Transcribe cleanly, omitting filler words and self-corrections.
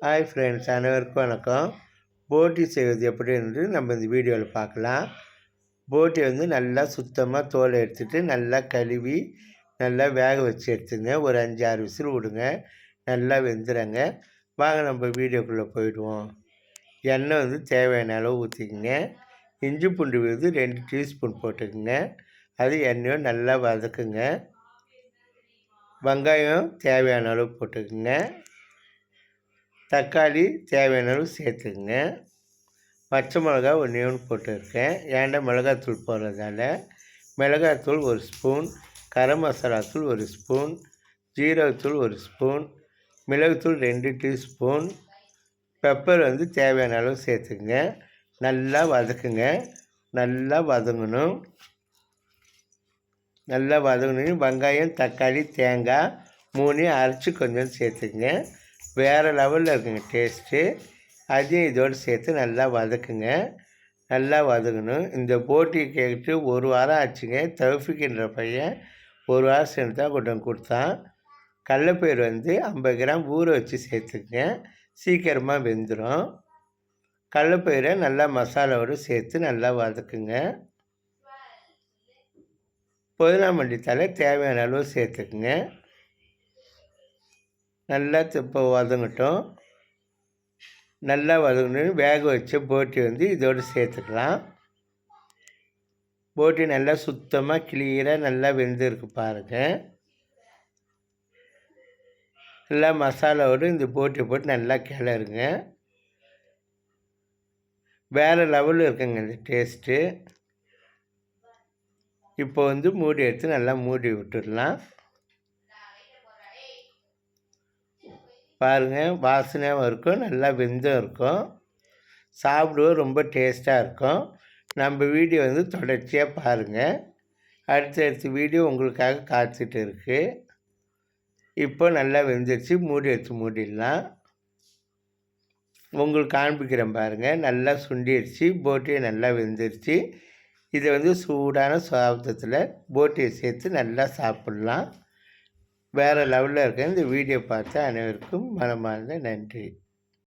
Hi friends, அனைவருக்கும் வணக்கம். போட்டி செய்வது எப்படி என்று நம்ம இந்த வீடியோவில் பார்க்கலாம். போட்டி நல்லா சுத்தமாக தோலை எடுத்துகிட்டு நல்லா கழுவி நல்லா வேக வச்சு எடுத்துங்க. ஒரு 5-6 விசில் விடுங்க. நல்லா வெந்துடுங்க. வாங்க நம்ம வீடியோக்குள்ளே போயிடுவோம். எண்ணெய் தேவையான அளவு ஊற்றிக்குங்க. இஞ்சி பூண்டு 2 டீஸ்பூன் போட்டுக்குங்க. அது எண்ணெயும் நல்லா வதக்குங்க. வெங்காயம் தேவையான அளவு போட்டுக்குங்க. தக்காளி தேவையான அளவு சேர்த்துக்குங்க. பச்சை மிளகா ஒன்று போட்டுருக்கேன். ஏன்டா மிளகாத்தூள் போடுறதால. மிளகாத்தூள் 1 ஸ்பூன், கரம் மசாலாத்தூள் 1 ஸ்பூன், ஜீரகத்தூள் 1 ஸ்பூன், மிளகுத்தூள் 2 டீஸ்பூன், பெப்பர் தேவையான அளவு சேர்த்துக்குங்க. நல்லா வதக்குங்க. நல்லா வதங்கணும். நல்லா வதங்கணும். வெங்காயம், தக்காளி, தேங்காய் 3 அரைச்சி கொஞ்சம் சேர்த்துக்குங்க. வேறு லெவலில் இருக்குங்க டேஸ்ட்டு. அதையும் இதோடு சேர்த்து நல்லா வதக்குங்க. நல்லா வதங்கணும். இந்த போட்டி கேட்டு 1 வாரம் ஆச்சுங்க. தௌஃபிக்ன்ற பையன் 1 வாரம் சேர்ந்து தான் கொண்டு வந்து கொடுத்தான். கடலப்பயிறு 50 கிராம் ஊற வச்சு சேர்த்துக்குங்க. சீக்கிரமாக வெந்துடும். கடலப்பயிரை நல்லா மசாலாவோடு சேர்த்து நல்லா வதக்குங்க. புதினா மல்லி தழை தேவையான அளவு சேர்த்துக்குங்க. நல்லா இப்போ வதங்கட்டும். நல்லா வதங்கணும். வேக வச்ச போட்டி இதோடு சேர்த்துக்கலாம். போட்டி நல்லா சுத்தமாக கிளியராக நல்லா வெந்திருக்கு பாருங்கள். நல்லா மசாலாவோடு இந்த போட்டியை போட்டு நல்லா கிளறுங்க. வேறு லெவலில் இருக்குங்க இந்த டேஸ்ட்டு. இப்போ மூடி எடுத்து நல்லா மூடி விட்டுடலாம். பாருங்கள், வாசனையாகவும் இருக்கும், நல்லா வெந்தும் இருக்கும். சாப்பிடுவோம் ரொம்ப டேஸ்ட்டாக இருக்கும். நம்ம வீடியோ தொடர்ச்சியாக பாருங்கள். அடுத்தடுத்த வீடியோ உங்களுக்காக காத்துட்டு இருக்குது. இப்போ நல்லா வெந்துருச்சு. மூடி எடுத்து மூடிடலாம். உங்களுக்கு காண்பிக்கிறேன் பாருங்கள். நல்லா சுண்டிடுச்சு. போட்டியை நல்லா வெந்துருச்சு. இதை சூடான சாதத்தில் போட்டியை சேர்த்து நல்லா சாப்பிட்லாம். வேறு லெவலில் இருக்க இந்த வீடியோ பார்த்த அனைவருக்கும் மனமார்ந்த நன்றி.